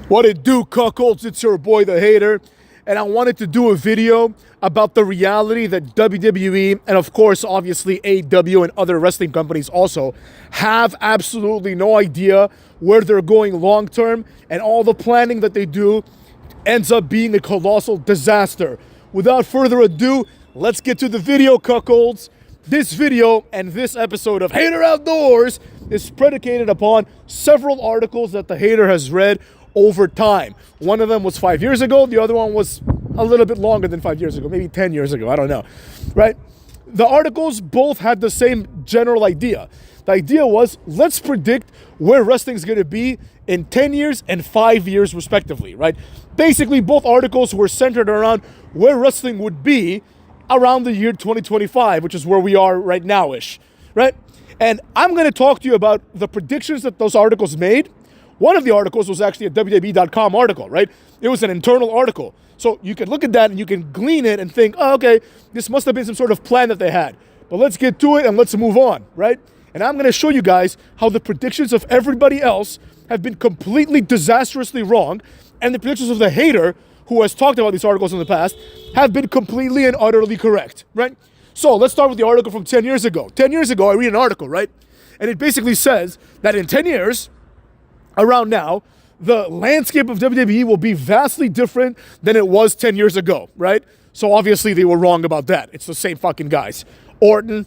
What it do, cuckolds? It's your boy, the Hater, and I wanted to do a video about the reality that WWE, and of course, obviously, AEW and other wrestling companies also, have absolutely no idea where they're going long-term, and all the planning that they do ends up being a colossal disaster. Without further ado, let's get to the video, cuckolds. This video and this episode of Hater Outdoors is predicated upon several articles that the Hater has read over time. One of them was 5 years ago. The other one was a little bit longer than 5 years ago, maybe 10 years ago. I don't know, right? The articles both had the same general idea. The idea was, let's predict where wrestling is going to be in 10 years and 5 years, respectively, right? Basically, both articles were centered around where wrestling would be around the year 2025, which is where we are right now-ish, right? And I'm going to talk to you about the predictions that those articles made. One of the articles was actually a WWE.com article, right? It was an internal article. So you can look at that and you can glean it and think, oh, okay, this must have been some sort of plan that they had. But let's get to it and let's move on, right? And I'm going to show you guys how the predictions of everybody else have been completely disastrously wrong, and the predictions of the Hater, who has talked about these articles in the past, have been completely and utterly correct, right? So let's start with the article from 10 years ago. 10 years ago, I read an article, right? And it basically says that in 10 years, around now, the landscape of WWE will be vastly different than it was 10 years ago, right? So obviously they were wrong about that. It's the same fucking guys. Orton,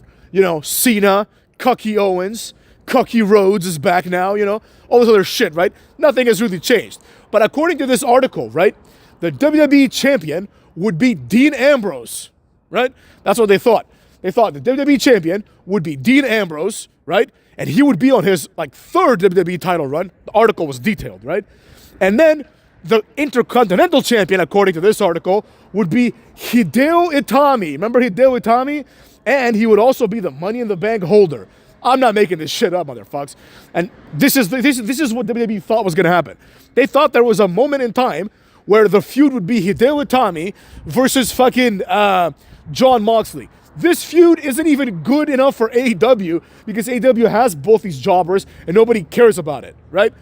Cena, Cucky Owens, Cucky Rhodes is back now, all this other shit, right? Nothing has really changed. But according to this article, right, the WWE champion would be Dean Ambrose, right? That's what they thought. They thought the WWE champion would be Dean Ambrose, right? And he would be on his third WWE title run. The article was detailed, right? And then the Intercontinental champion, according to this article, would be Hideo Itami. Remember Hideo Itami? And he would also be the Money in the Bank holder. I'm not making this shit up, motherfucks. And this is what WWE thought was going to happen. They thought there was a moment in time where the feud would be Hideo Itami versus fucking Jon Moxley. This feud isn't even good enough for AEW because AEW has both these jobbers and nobody cares about it, right?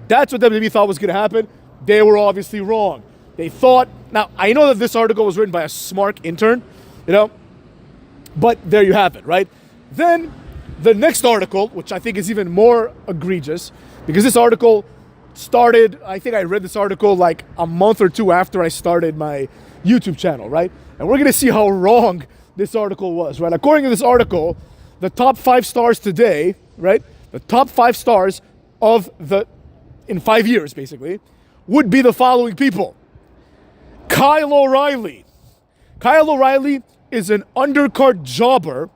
That's what WWE thought was going to happen. They were obviously wrong. They thought, now I know that this article was written by a smart intern, but there you have it, right? Then the next article, which I think is even more egregious, because this article started, I think I read this article like a month or two after I started my YouTube channel, right? And we're going to see how wrong this article was, right? According to this article, the top 5 stars today, right? The top 5 stars in 5 years, basically, would be the following people. Kyle O'Reilly. Kyle O'Reilly is an undercard jobber,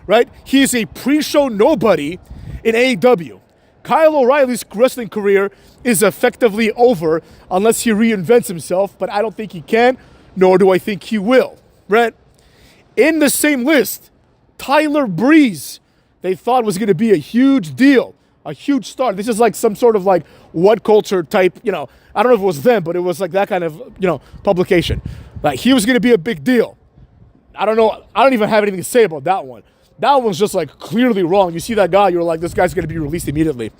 right? He is a pre-show nobody in AEW. Kyle O'Reilly's wrestling career is effectively over unless he reinvents himself, but I don't think he can, nor do I think he will, right? In the same list, Tyler Breeze, they thought was going to be a huge deal, a huge star. This is like some sort of what culture type, I don't know if it was them, but it was like that kind of, publication. Like he was going to be a big deal. I don't know. I don't even have anything to say about that one. That one's just clearly wrong. You see that guy, you're like, this guy's going to be released immediately.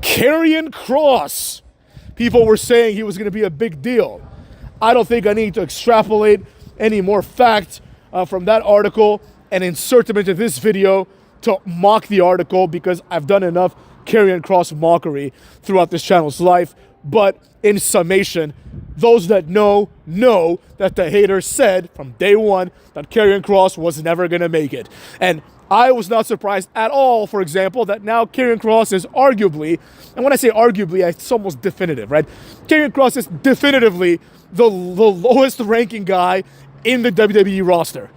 Karrion Kross. People were saying he was going to be a big deal. I don't think I need to extrapolate any more facts from that article and insert them into this video to mock the article because I've done enough Karrion Kross mockery throughout this channel's life. But in summation, those that know that the Hater said from day one that Karrion Kross was never going to make it. And I was not surprised at all, for example, that now Karrion Kross is arguably, and when I say arguably, it's almost definitive, right? Karrion Kross is definitively the lowest ranking guy in the WWE roster.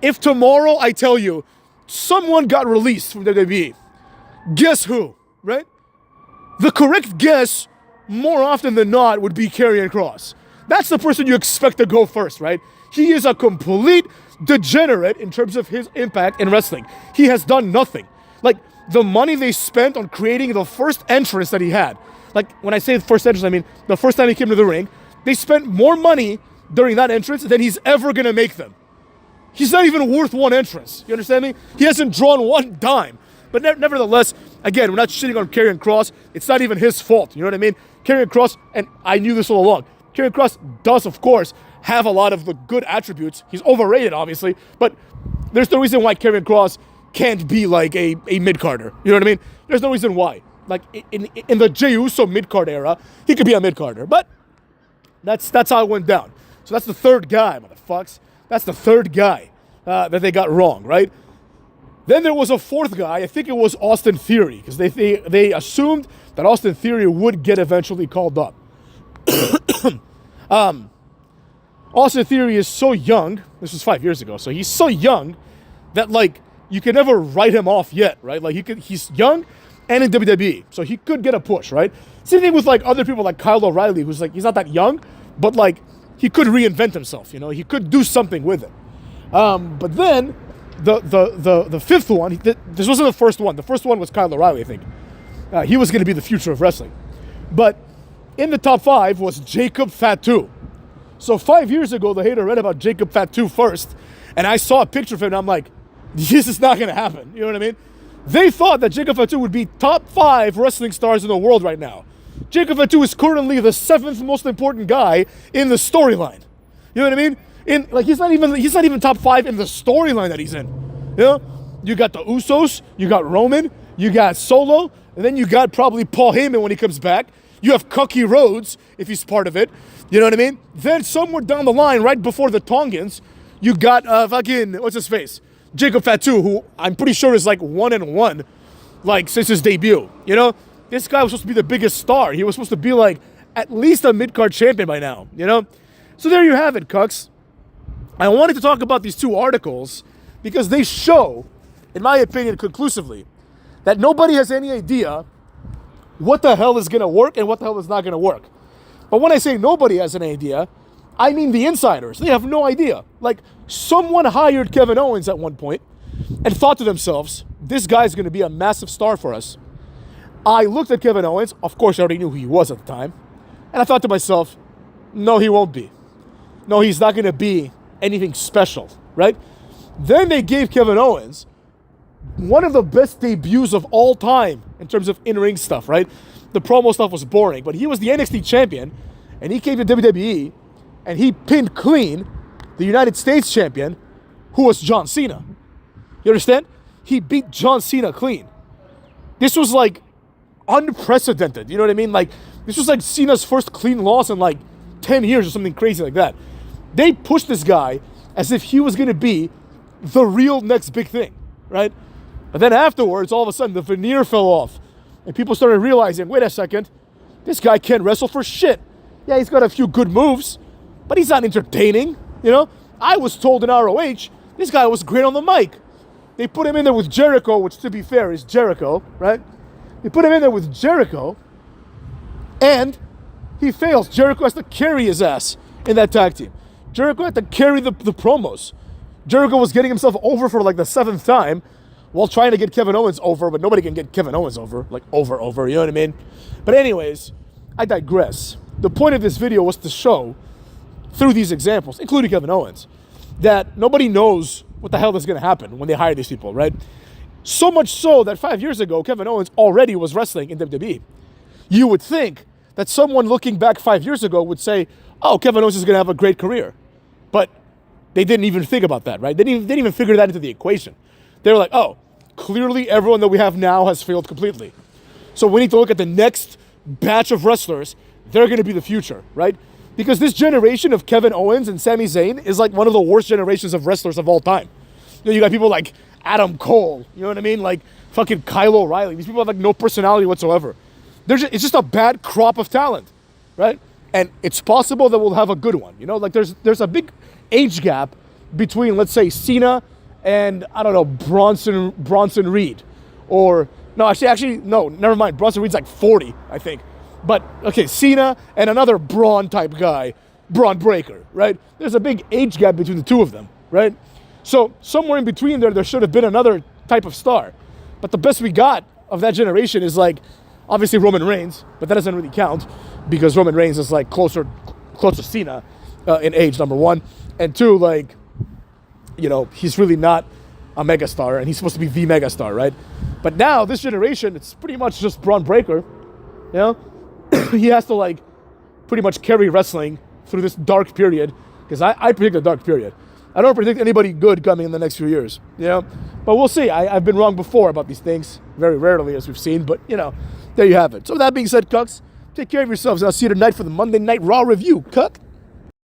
If tomorrow I tell you someone got released from WWE, guess who, right? The correct guess, more often than not, would be Karrion Kross. That's the person you expect to go first, right? He is a complete degenerate in terms of his impact in wrestling. He has done nothing. The money they spent on creating the first entrance that he had. When I say the first entrance, I mean the first time he came to the ring, they spent more money during that entrance than he's ever going to make them. He's not even worth one entrance. You understand me? He hasn't drawn one dime. But nevertheless, again, we're not shitting on Karrion Kross. It's not even his fault. You know what I mean? Karrion Kross, and I knew this all along, Karrion Kross does, of course, have a lot of the good attributes. He's overrated, obviously, but there's no reason why Karrion Kross can't be like a mid-carder. You know what I mean? There's no reason why. Like in the Jey Uso mid-card era, he could be a mid-carder, but that's how it went down. So that's the third guy, motherfucks. That's the third guy that they got wrong, right? Then there was a fourth guy. I think it was Austin Theory, because they assumed that Austin Theory would get eventually called up. Austin Theory is so young. This was 5 years ago, so he's so young that like you can never write him off yet, right? Like he's young and in WWE, so he could get a push, right? Same thing with like other people like Kyle O'Reilly, who's like he's not that young, but like he could reinvent himself, you know? He could do something with it. But then the fifth one, this wasn't the first one. The first one was Kyle O'Reilly, I think. He was going to be the future of wrestling. But in the top 5 was Jacob Fatu. So 5 years ago, the hater read about Jacob Fatu first, and I saw a picture of him, and I'm like, this is not going to happen. You know what I mean? They thought that Jacob Fatu would be top 5 wrestling stars in the world right now. Jacob Fatu is currently the 7th most important guy in the storyline. You know what I mean? He's not even top 5 in the storyline that he's in. You know? You got the Usos, you got Roman, you got Solo, and then you got probably Paul Heyman when he comes back. You have Cookie Rhodes, if he's part of it. You know what I mean? Then somewhere down the line, right before the Tongans, you got what's his face? Jacob Fatu, who I'm pretty sure is like 1-1, like since his debut. You know? This guy was supposed to be the biggest star. He was supposed to be like at least a mid-card champion by now, you know? So there you have it, cucks. I wanted to talk about these 2 articles because they show, in my opinion, conclusively, that nobody has any idea what the hell is going to work and what the hell is not going to work. But when I say nobody has an idea, I mean the insiders. They have no idea. Like, someone hired Kevin Owens at one point and thought to themselves, this guy's going to be a massive star for us. I looked at Kevin Owens. Of course, I already knew who he was at the time. And I thought to myself, no, he won't be. No, he's not going to be anything special, right? Then they gave Kevin Owens one of the best debuts of all time in terms of in-ring stuff, right? The promo stuff was boring, but he was the NXT champion, and he came to WWE, and he pinned clean the United States champion, who was John Cena. You understand? He beat John Cena clean. This was like unprecedented, you know what I mean? Like, this was like Cena's first clean loss in like 10 years or something crazy like that. They pushed this guy as if he was going to be the real next big thing, right? But then afterwards, all of a sudden, the veneer fell off. And people started realizing, wait a second, this guy can't wrestle for shit. Yeah, he's got a few good moves, but he's not entertaining, you know? I was told in ROH, this guy was great on the mic. They put him in there with Jericho, which to be fair is Jericho, right? They put him in there with Jericho, and he fails. Jericho has to carry his ass in that tag team. Jericho had to carry the promos. Jericho was getting himself over for like the 7th time while trying to get Kevin Owens over, but nobody can get Kevin Owens over, like over, you know what I mean? But anyways, I digress. The point of this video was to show, through these examples, including Kevin Owens, that nobody knows what the hell is going to happen when they hire these people, right? So much so that 5 years ago, Kevin Owens already was wrestling in WWE. You would think that someone looking back 5 years ago would say, oh, Kevin Owens is going to have a great career. But they didn't even think about that, right? They didn't even figure that into the equation. They were like, oh, clearly everyone that we have now has failed completely. So we need to look at the next batch of wrestlers. They're going to be the future, right? Because this generation of Kevin Owens and Sami Zayn is like one of the worst generations of wrestlers of all time. You know, you got people like Adam Cole, you know what I mean? Like fucking Kyle O'Reilly. These people have like no personality whatsoever. It's just a bad crop of talent, right? And it's possible that we'll have a good one. You know, like there's a big age gap between, let's say, Cena and, I don't know, Bronson Reed. Or, no, never mind. Bronson Reed's like 40, I think. But, okay, Cena and another Braun type guy, Braun Breaker, right? There's a big age gap between the two of them, right? So somewhere in between there should have been another type of star. But the best we got of that generation is like, obviously Roman Reigns, but that doesn't really count because Roman Reigns is like close to Cena in age, number one. And two, like, you know, he's really not a megastar, and he's supposed to be the megastar, right? But now, this generation, it's pretty much just Braun Breaker. You know? He has to, like, pretty much carry wrestling through this dark period. Because I predict a dark period. I don't predict anybody good coming in the next few years. You know? But we'll see. I've been wrong before about these things. Very rarely, as we've seen. But, you know, there you have it. So with that being said, Cucks, take care of yourselves. And I'll see you tonight for the Monday Night Raw review. Cuck.